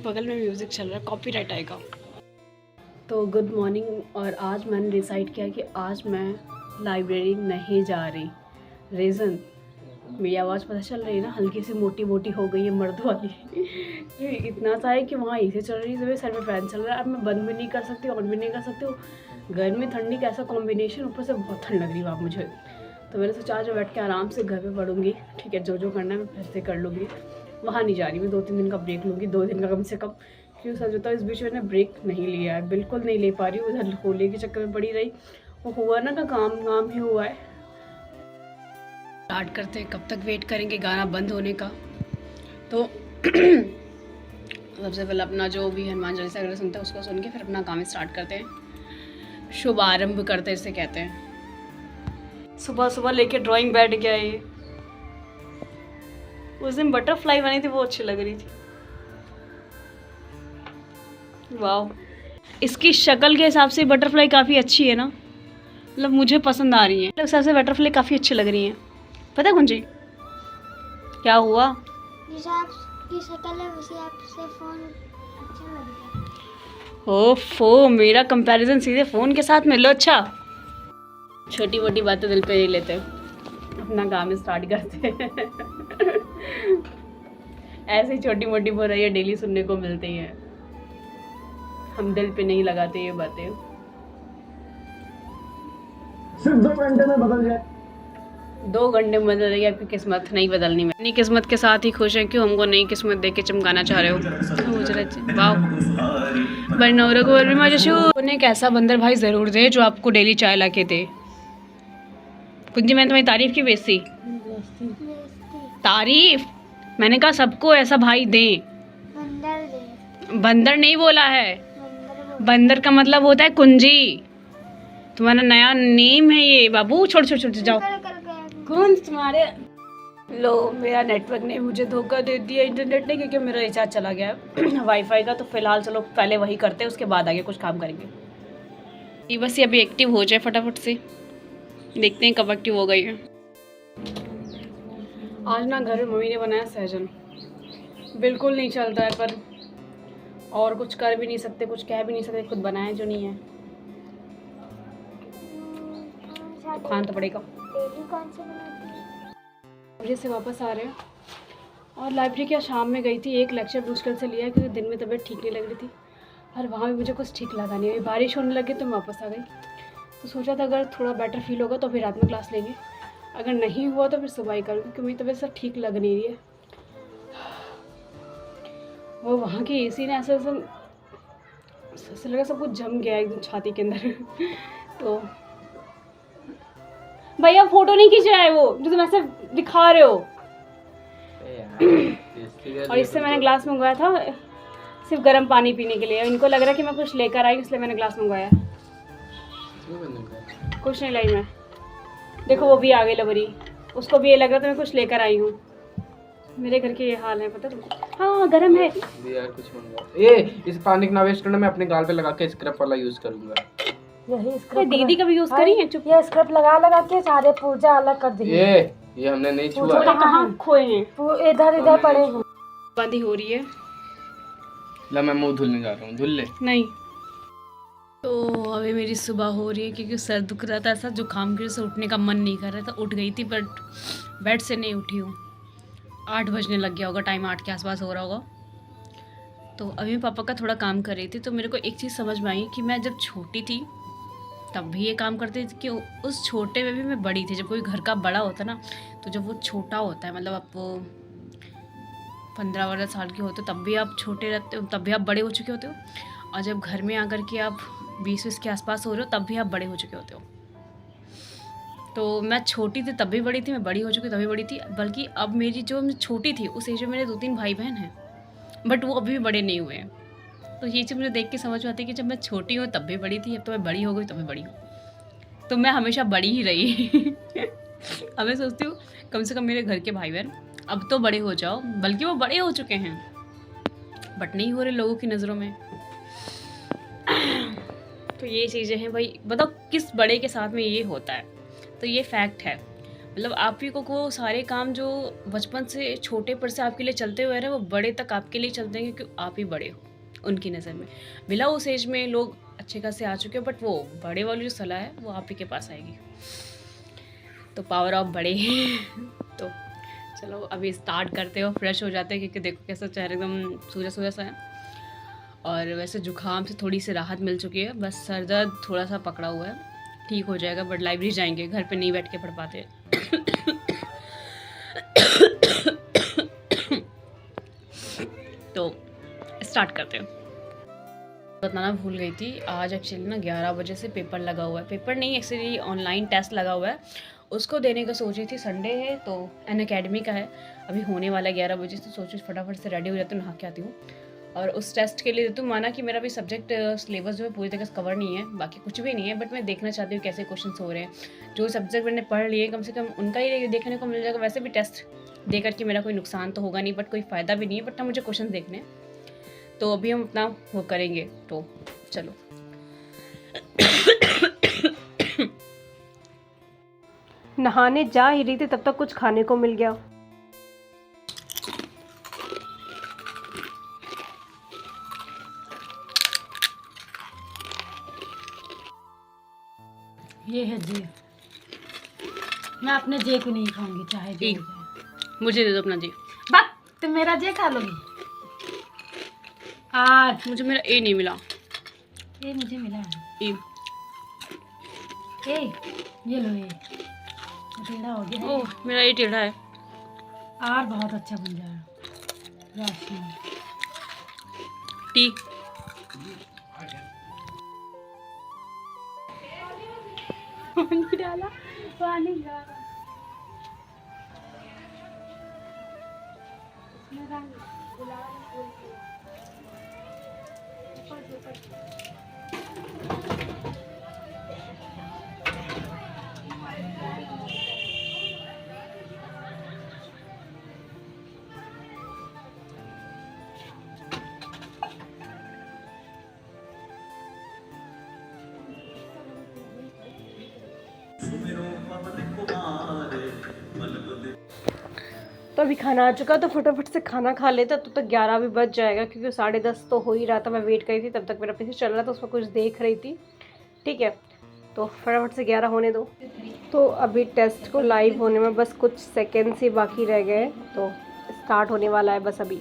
बगल में म्यूज़िक चल रहा है, कॉपीराइट आएगा। तो गुड मॉर्निंग। और आज मैंने डिसाइड किया कि आज मैं लाइब्रेरी नहीं जा रही। रीज़न, मेरी आवाज़ पता चल रही है ना, हल्की सी मोटी मोटी हो गई है मर्द वाली। इतना सा है कि वहाँ एसी चल रही है, मेरे सर पे फैन चल रहा है। अब मैं बंद भी नहीं कर सकती, ऑन भी नहीं कर सकती हूँ। गर्मी ठंडी का ऐसा कॉम्बिनेशन, ऊपर से बहुत ठंड लग रही है मुझे। तो मैंने सोचा आज बैठ के आराम से घर पे पढ़ूंगी। ठीक है, जो करना है मैं फिर से कर लूँगी। वहाँ नहीं जा रही मैं, 2-3 दिन का ब्रेक लूँगी, 2 दिन का कम से कम। क्योंकि सच बताओ इस बीच मैंने ब्रेक नहीं लिया है, बिल्कुल नहीं ले पा रही हूँ। उधर होली के चक्कर में पड़ी रही। वो हुआ ना का काम ही हुआ है। स्टार्ट करते हैं, कब तक वेट करेंगे गाना बंद होने का। तो सबसे पहले अपना जो भी हनुमान चालीसा अगर सुनते हैं उसको सुन के फिर अपना काम स्टार्ट करते हैं। शुभ आरंभ करते हैं इसे कहते हैं। सुबह सुबह लेके ड्राइंग बैठ गया ये। उस दिन बटरफ्लाई बनी थी, वो अच्छी लग रही थी। वाह, इसकी शक्ल के हिसाब से बटरफ्लाई काफ़ी अच्छी है ना, मतलब मुझे पसंद आ रही है। उस हिसाब से बटरफ्लाई काफ़ी अच्छी लग रही है। पता है कुंजी क्या हुआ? की शक्ल है उसी आपसे फोन अच्छा लग रहा है। ओफो, मेरा कंपैरिजन सीधे फ़ोन के साथ में लो। अच्छा, छोटी मोटी बातें दिल पे नहीं लेते, अपना काम स्टार्ट करते हैं। ऐसे ही छोटी मोटी बुराइयां डेली सुनने को मिलती हैं, हम दिल पे नहीं लगाते ये बातें। सिर्फ 2 घंटे में बदल जाए। 2 घंटे में बदल रही है आपकी किस्मत, नहीं बदलनी। मैं अपनी किस्मत के साथ ही खुश हैं, क्यों हमको नई किस्मत देख के चमकाना चाह रहे हो? उन्हें एक ऐसा बंदर भाई ज़रूर दे जो आपको डेली चाय ला के दे। कुंजी, मैंने तुम्हारी तारीफ की बेइज्जती? तारीफ मैंने कहा सबको ऐसा भाई दे। बंदर नहीं बोला है, बंदर का मतलब होता है कुंजी। तुम्हारा नया नेम है ये बाबू। छोड़ जाओ। कौन तुम्हारे? लो, मेरा नेटवर्क ने मुझे धोखा दे दिया, इंटरनेट ने, क्योंकि मेरा रिचार्ज चला गया है वाईफाई का। तो फिलहाल चलो पहले वही करते हैं, उसके बाद आगे कुछ काम करेंगे। ये बस ये अभी एक्टिव हो जाए फटाफट से, देखते हैं कब एक्टिव हो गई है। आज ना घर में मम्मी ने बनाया सहजन, बिल्कुल नहीं चलता है, पर और कुछ कर भी नहीं सकते, कुछ कह भी नहीं सकते, खुद बनाया जो नहीं है तो खाना तो पड़ेगा। डेली कौन सी बनाती है? लाइब्रेरी से वापस आ रहे हैं, और लाइब्रेरी क्या शाम में गई थी, एक लेक्चर मुश्किल से लिया क्योंकि दिन में तबीयत ठीक नहीं लग रही थी, और वहाँ भी मुझे कुछ ठीक लगा नहीं। बारिश होने लगी तो मैं वापस आ गई। तो सोचा था अगर थोड़ा बेटर फील होगा तो फिर रात में क्लास लेंगे, अगर नहीं हुआ तो फिर सुबह ही करूँगी, क्योंकि मेरी तबीयत सब ठीक लग नहीं रही है। वो वहाँ की एसी ने ऐसा लगा सब कुछ जम गया एकदम छाती के अंदर। तो भैया फोटो नहीं खींच रहा है वो जो तुम ऐसे दिखा रहे हो। और इससे मैंने ग्लास मंगवाया था सिर्फ गर्म पानी पीने के लिए। इनको लग रहा है कि मैं कुछ लेकर आई, इसलिए मैंने ग्लास मंगवाया। कुछ नहीं लाई मैं, देखो वो भी आ गई लबरी, उसको भी ये लग रहा था मैं कुछ लेकर आई हूँ। मेरे घर के ये हाल है, पता तुमको? हाँ गर्म है यार, कुछ मंगवा। ये इस पानी को ना वेस्ट करना, मैं अपने गाल पे लगा के स्क्रब वाला यूज करूंगा। यही स्क्रब दीदी कभी यूज करी है? चुप, ये स्क्रब लगा के सारे पूजा अलग कर दिए। ये हमने नहीं छुआ। कहाँ खोए हैं? इधर पड़े हैं। बंदी हो रही है। ला, मैं मुंह धुलने जा रहा हूँ, धुल ले। नहीं तो अभी मेरी सुबह हो रही है, क्योंकि सर दुख रहा था, ऐसा जुकाम की वजह से उठने का मन नहीं कर रहा था। उठ गई थी बट बेड से नहीं उठी हूँ। 8 बजने लग गया होगा, टाइम 8 के आसपास हो रहा होगा। तो अभी मैं पापा का थोड़ा काम कर रही थी, तो मेरे को एक चीज़ समझ में आई कि मैं जब छोटी थी तब भी ये काम करती थी, कि उस छोटे में भी मैं बड़ी थी। जब कोई घर का बड़ा होता ना, तो जब वो छोटा होता है, मतलब आप वो 15-12 साल के होते हो तब भी आप छोटे रहते हो, तब भी आप बड़े हो चुके होते हो। और जब घर में आकर के आप 20 के आसपास हो रहे हो तब भी आप बड़े हो चुके होते हो। तो मैं छोटी थी तब भी बड़ी थी, मैं बड़ी हो चुकी तभी बड़ी थी। बल्कि अब मेरी जो मैं छोटी थी उस एज में मेरे 2-3 भाई बहन हैं, बट वो अभी भी बड़े नहीं हुए हैं। तो ये चीज़ मुझे देख के समझ में आती है कि जब मैं छोटी हूँ तब भी बड़ी थी, अब तो मैं बड़ी हो गई तब मैं बड़ी हूँ। तो मैं हमेशा बड़ी ही रही। अब मैं सोचती हूँ कम से कम मेरे घर के भाई बहन अब तो बड़े हो जाओ, बल्कि वो बड़े हो चुके हैं बट नहीं हो रहे लोगों की नज़रों में। तो ये चीज़ें हैं भाई, बताओ किस बड़े के साथ में ये होता है। तो ये फैक्ट है। मतलब आप ही को वो सारे काम जो बचपन से छोटे पर से आपके लिए चलते हुए रहे वो बड़े तक आपके लिए चलते हैं, क्योंकि आप ही बड़े हो उनकी नज़र में। बिला उस एज में लोग अच्छे खासे आ चुके हो, बट वो बड़े वाली जो सलाह है वो आप ही के पास आएगी। तो पावर ऑफ बड़े। तो चलो अभी स्टार्ट करते हो, फ्रेश हो जाते हैं, क्योंकि देखो कैसा चेहरा एकदम सूजा सूजा सा है। और वैसे जुकाम से थोड़ी सी राहत मिल चुकी है, बस सर दर्द थोड़ा सा पकड़ा हुआ है, ठीक हो जाएगा। बट लाइब्रेरी जाएंगे, घर पे नहीं बैठ के पढ़ पाते। तो स्टार्ट करते हैं। बताना भूल गई थी, आज एक्चुअली ना 11 बजे से पेपर लगा हुआ है। पेपर नहीं, एक्चुअली ऑनलाइन टेस्ट लगा हुआ है, उसको देने का सोच रही थी। संडे है तो एन अकेडमी का है, अभी होने वाला है 11 बजे से। सोचो फटाफट से रेडी हो जाती हूँ, नहा के आती हूँ और उस टेस्ट के लिए देती हूँ। माना कि मेरा भी सब्जेक्ट सिलेबस जो है पूरी तरह से कवर नहीं है, बाकी कुछ भी नहीं है, बट मैं देखना चाहती हूँ कैसे क्वेश्चन हो रहे हैं। जो सब्जेक्ट मैंने पढ़ लिए कम से कम उनका ही देखने को मिल जाएगा। वैसे भी टेस्ट दे करके मेरा कोई नुकसान तो होगा नहीं, बट कोई फ़ायदा भी नहीं है, बट ना मुझे क्वेश्चन देखने हैं। तो अभी हम अपना वो करेंगे, तो चलो। नहाने जा ही रही थी तब तक कुछ खाने को मिल गया। ये है जे। मैं अपने जे को नहीं खाऊंगी, चाहे जो हो जाए। मुझे दे दो अपना जी। बस तुम मेरा जे खा लोगी आज। मुझे मेरा ए नहीं मिला। ये मुझे मिला है। ए ये लो, ये टेढ़ा हो गया है। ओह मेरा ए टेढ़ा है। आर बहुत अच्छा बन जाएगा। रोशनी टी पानी डाला, पानी डाला। तो अभी खाना आ चुका, तो फटाफट से खाना खा लेता तो तक 11 भी बज जाएगा, क्योंकि 10:30 तो हो ही रहा था। मैं वेट करी थी, तब तक मेरा पीछे चल रहा था, उसमें कुछ देख रही थी। ठीक है, तो फटाफट से 11 होने दो। तो अभी टेस्ट को लाइव होने में बस कुछ सेकेंड्स ही बाकी रह गए, तो स्टार्ट होने वाला है बस अभी।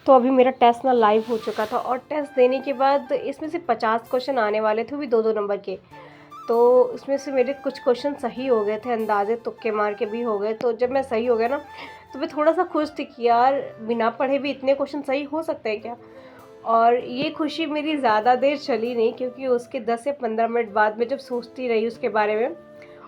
तो अभी मेरा टेस्ट ना लाइव हो चुका था, और टेस्ट देने के बाद इसमें से 50 क्वेश्चन आने वाले थे, वो भी 2-2 नंबर के। तो उसमें से मेरे कुछ क्वेश्चन सही हो गए थे, अंदाजे तुक्के मार के भी हो गए। तो जब मैं सही हो गया ना, तो मैं थोड़ा सा खुश थी कि यार बिना पढ़े भी इतने क्वेश्चन सही हो सकते हैं क्या। और ये खुशी मेरी ज़्यादा देर चली नहीं, क्योंकि उसके 10 से 15 मिनट बाद में जब सोचती रही उसके बारे में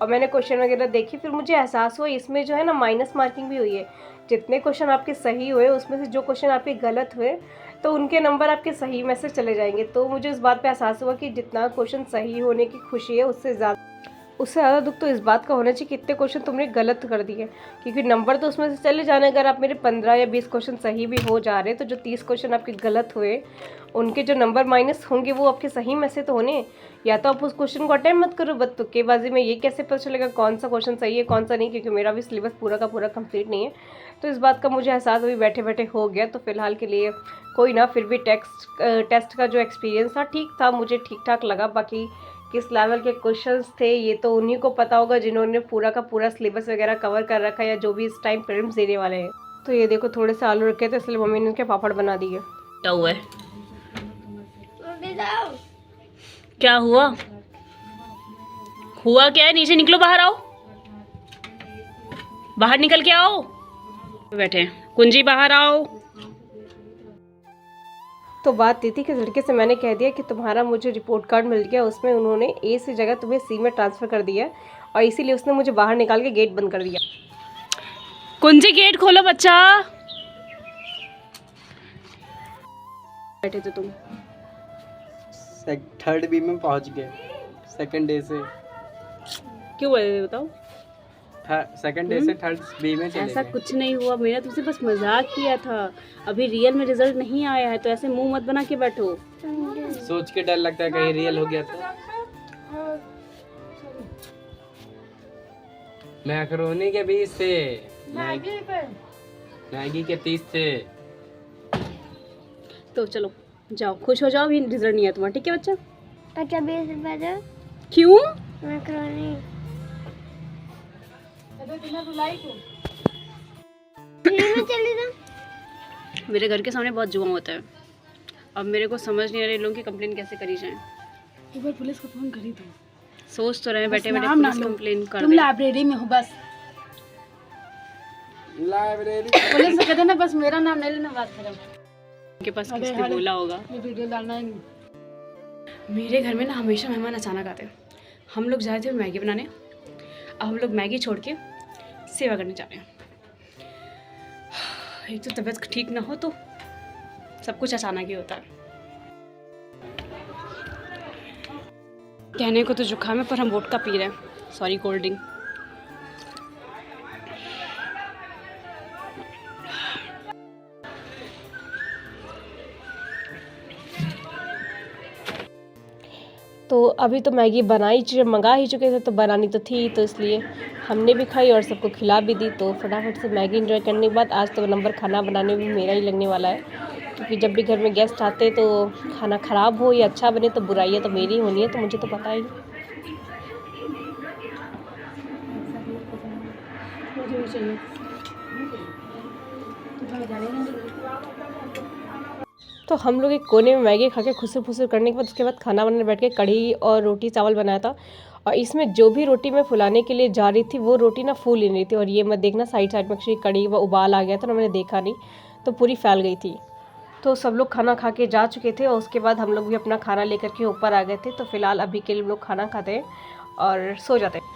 और मैंने क्वेश्चन वगैरह देखी, फिर मुझे एहसास हुआ इसमें जो है ना माइनस मार्किंग भी हुई है। जितने क्वेश्चन आपके सही हुए उसमें से जो क्वेश्चन आपके गलत हुए तो उनके नंबर आपके सही में से चले जाएंगे। तो मुझे इस बात पे एहसास हुआ कि जितना क्वेश्चन सही होने की खुशी है उससे ज़्यादा दुख तो इस बात का होना चाहिए कि इतने क्वेश्चन तुमने गलत कर दिए, क्योंकि नंबर तो उसमें से चले जाने। अगर आप मेरे 15 या 20 क्वेश्चन सही भी हो जा रहे तो जो 30 क्वेश्चन आपके गलत हुए उनके जो नंबर माइनस होंगे वो आपके सही में से तो होने। या तो आप उस क्वेश्चन को अटेम्प्ट मत करो, बस तुक्केबाजी में ये कैसे पता चलेगा कौन सा क्वेश्चन सही है कौन सा नहीं, क्योंकि मेरा भी सिलेबस पूरा का पूरा कंप्लीट नहीं है। तो इस बात का मुझे एहसास अभी बैठे बैठे हो गया। तो फिलहाल के लिए कोई ना, फिर भी टेस्ट का जो एक्सपीरियंस था ठीक था, मुझे ठीक ठाक लगा। बाकी किस लेवल के क्वेश्चंस थे ये तो उन्हीं को पता होगा जिन्होंने पूरा का पूरा सिलेबस वगैरह कवर कर रखा है, या जो भी इस टाइम प्रीलिम्स देने वाले हैं। तो ये देखो थोड़े से आलू रखे थे, इसलिए मम्मी ने उनके पापड़ बना दिए। क्या हुआ है? क्या हुआ? हुआ क्या है? नीचे निकलो, बाहर आओ, बाहर निकल के आओ। बैठे कुंजी, बाहर आओ। तो बात ये थी कि लड़के से मैंने कह दिया कि तुम्हारा मुझे रिपोर्ट कार्ड मिल गया, उसमें उन्होंने ए से जगह तुम्हें सी में ट्रांसफ़र कर दिया, और इसीलिए उसने मुझे बाहर निकाल के गेट बंद कर दिया। कुंजी गेट खोलो बच्चा। बैठे थे तुम। थर्ड बी में पहुंच गए सेकंड डे से। क्यों बोले बताओ? सेकंड डे से थर्ड बी में चले ऐसा गए। कुछ नहीं हुआ, मेरा तुमसे बस मजाक किया था। अभी रियल में रिजल्ट नहीं आया है, तो ऐसे मुंह मत बना के बैठो। सोच के डर लगता है कहीं रियल हो गया तो। मैकरोनी के 20 से, मैगी पे मैगी के 30 से। तो चलो जाओ, खुश हो जाओ, अभी रिजल्ट नहीं है तुम्हारा, ठीक है बच्चा? अच्छा 20 रुपए दो क्यों? मैक्रोनी। अबे बिना रुलाई को फ्री में चली जाओ। मेरे घर के सामने बहुत जुआ होता है, अब मेरे को समझ नहीं आ रही लोगों की कंप्लेन कैसे करी जाए। एक बार पुलिस को फोन करी दो। सोच तो रहे बस बैठे बैठे नाम ना पुलिस लो। कंप्लेन कर तुम दे। लाइब्रेरी में हो बस, लाइब्रेरी पुलिस से कहते ना बस मेरा नाम नहीं लेना, बात करो। उनके पास अरे किसने हरे। बोला होगा। ये वीडियो डालना ही नहीं। मेरे घर में ना हमेशा मेहमान अचानक आते हैं। हम लोग जाए थे मैगी बनाने, अब हम लोग मैगी छोड़ के सेवा करने जा रहे हैं। एक तो तबीयत ठीक ना हो तो सब कुछ अचानक ही होता है। कहने को तो जुकाम है पर हम वोडका पी रहे हैं, सॉरी कोल्ड ड्रिंक। तो अभी तो मैगी मंगा ही चुके थे, तो बनानी तो थी, तो इसलिए हमने भी खाई और सबको खिला भी दी। तो फटाफट से मैगी एंजॉय करने के बाद आज तो नंबर खाना बनाने में मेरा ही लगने वाला है, क्योंकि जब भी घर में गेस्ट आते तो खाना ख़राब हो या अच्छा बने तो बुराइयाँ तो मेरी ही होनी है, तो मुझे तो पता ही। तो हम लोग एक कोने में मैगी खा के खुसर फुसर करने के बाद उसके बाद खाना बनाने बैठ के कढ़ी और रोटी चावल बनाया था। और इसमें जो भी रोटी मैं फुलाने के लिए जा रही थी वो रोटी ना फूल ही नहीं थी, और ये मत देखना साइड साइड में एक्चुअली कढ़ी व उबाल आ गया था ना, मैंने देखा नहीं तो पूरी फैल गई थी। तो सब लोग खाना खा के जा चुके थे और उसके बाद हम लोग भी अपना खाना लेकर के ऊपर आ गए थे। तो फिलहाल अभी के लिए हम लोग खाना खाते हैं और सो जाते हैं।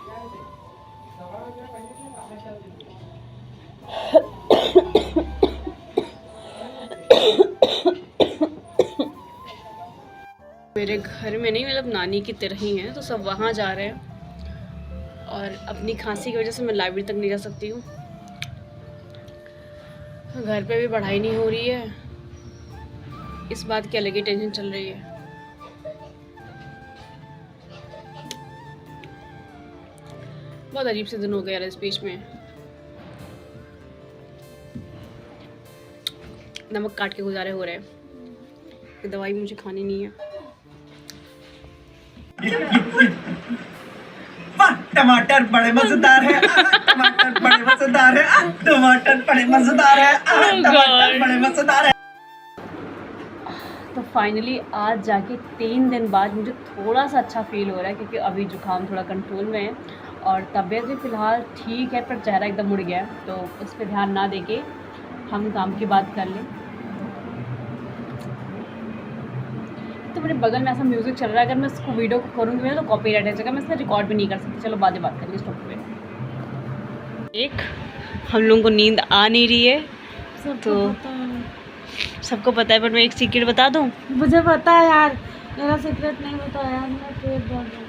मेरे घर में नहीं, मतलब नानी की तरह ही हैं, तो सब वहाँ जा रहे हैं। और अपनी खांसी की वजह से मैं लाइब्रेरी तक नहीं जा सकती हूँ। घर पे भी पढ़ाई नहीं हो रही है, इस बात की अलग ही टेंशन चल रही है। बहुत अजीब से दिन हो गए यार इस बीच में। नमक काट के गुजारे हो रहे हैं, ये दवाई मुझे खानी नहीं है। वाह टमाटर बड़े मजेदार है, टमाटर बड़े मजेदार है, टमाटर बड़े मजेदार है, टमाटर बड़े मजेदार है। तो फाइनली आज जाके 3 दिन बाद मुझे थोड़ा सा अच्छा फील हो रहा है, क्योंकि अभी जुकाम थोड़ा कंट्रोल में है और तबीयत भी फ़िलहाल ठीक है, पर चेहरा एकदम मुड़ गया है, तो उस पर ध्यान ना देके हम काम की बात कर लें। तो मेरे बगल में ऐसा म्यूज़िक चल रहा है, अगर मैं इसको वीडियो को करूँगी मैं तो कॉपीराइट है जगह, मैं इसमें रिकॉर्ड भी नहीं कर सकती। चलो बाद में बात करेंगे स्टॉप पे। एक हम लोगों को नींद आ नहीं रही है, तो सबको पता है, पर मैं एक सीक्रेट बता दूँ। मुझे पता है यार, मेरा सीक्रेट नहीं बताया यार, मैं पेट दर्द है।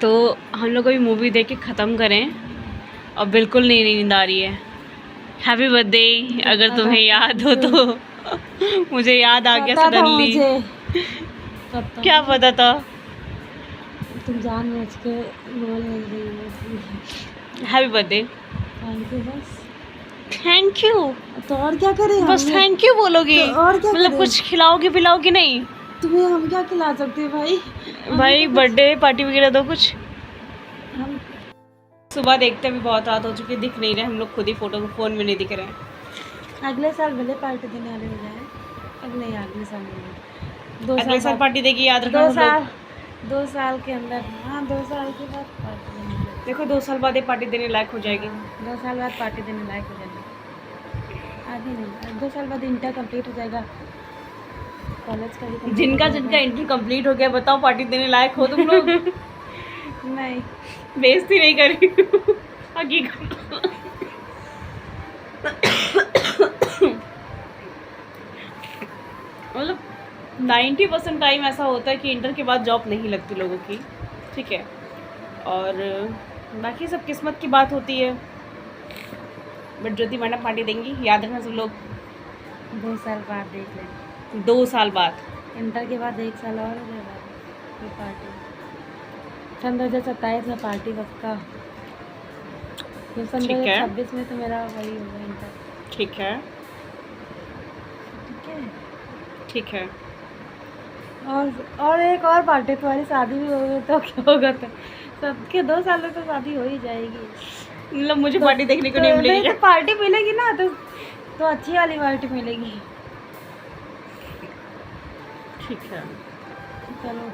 तो हम लोग अभी मूवी देख के ख़त्म करें और बिल्कुल नहीं नींद आ रही है। हैप्पी बर्थडे, अगर तुम्हें याद हो तो। मुझे याद आ गया सडनली। क्या पता था? तुम जान बूझ के बोल नहीं रही हो। Happy birthday. थैंक यू बस। Thank you? तो और क्या करें? बस थैंक यू बोलोगे? तो और क्या मतलब करें? कुछ खिलाओगे पिलाओगे नहीं? तुम्हें हम क्या खिला सकते हैं भाई? भाई बर्थडे पार्टी वगैरह दो कुछ। हम सुबह देखते भी बहुत रात हो चुकी है, दिख नहीं रहे हम लोग, खुद ही फ़ोन में नहीं दिख रहे हैं। अगले साल भले पार्टी देने वाले हो जाए, अगले साल में 2 अगले साल बाद, पार्टी देगी, याद रखना 2 हम साल लोग। 2 साल के अंदर, हाँ 2 साल के बाद पार्टी देने लगे। देखो 2 साल बाद ये पार्टी देने लायक हो जाएगी। 2 साल बाद पार्टी देने लायक हो जाएगी। आगे नहीं, 2 साल बाद इंटर कंप्लीट हो जाएगा, कॉलेज का भी complete जिनका हो जिनका जाएगा। इंटर कंप्लीट हो गया, बताओ पार्टी देने लायक हो तुम लोग? नहीं, बेइज्जती नहीं कर रही हूँ, हकीकत। मतलब 90% टाइम ऐसा होता है कि इंटर के बाद जॉब नहीं लगती लोगों की, ठीक है, और बाकी सब किस्मत की बात होती है। बट ज्योति मैडम पार्टी देंगी, याद रखना सब लोग। 2 साल बाद देख लें। 2 साल बाद इंटर के बाद 1 साल और हो जाएगा फिर पार्टी। सन 2027 में पार्टी पक्का। फिर सन ठीक है। 2026 में तो मेरा वही होगा इंटर। ठीक है, ठीक है। ठीक है। और एक और पार्टी, तुम्हारी शादी भी होगी तो क्या होगा? तो सबके 2 साल में तो शादी हो ही जाएगी। मतलब मुझे पार्टी देखने को नहीं मिलेगी। तो पार्टी मिलेगी ना, तो अच्छी वाली पार्टी मिलेगी। ठीक है। चलो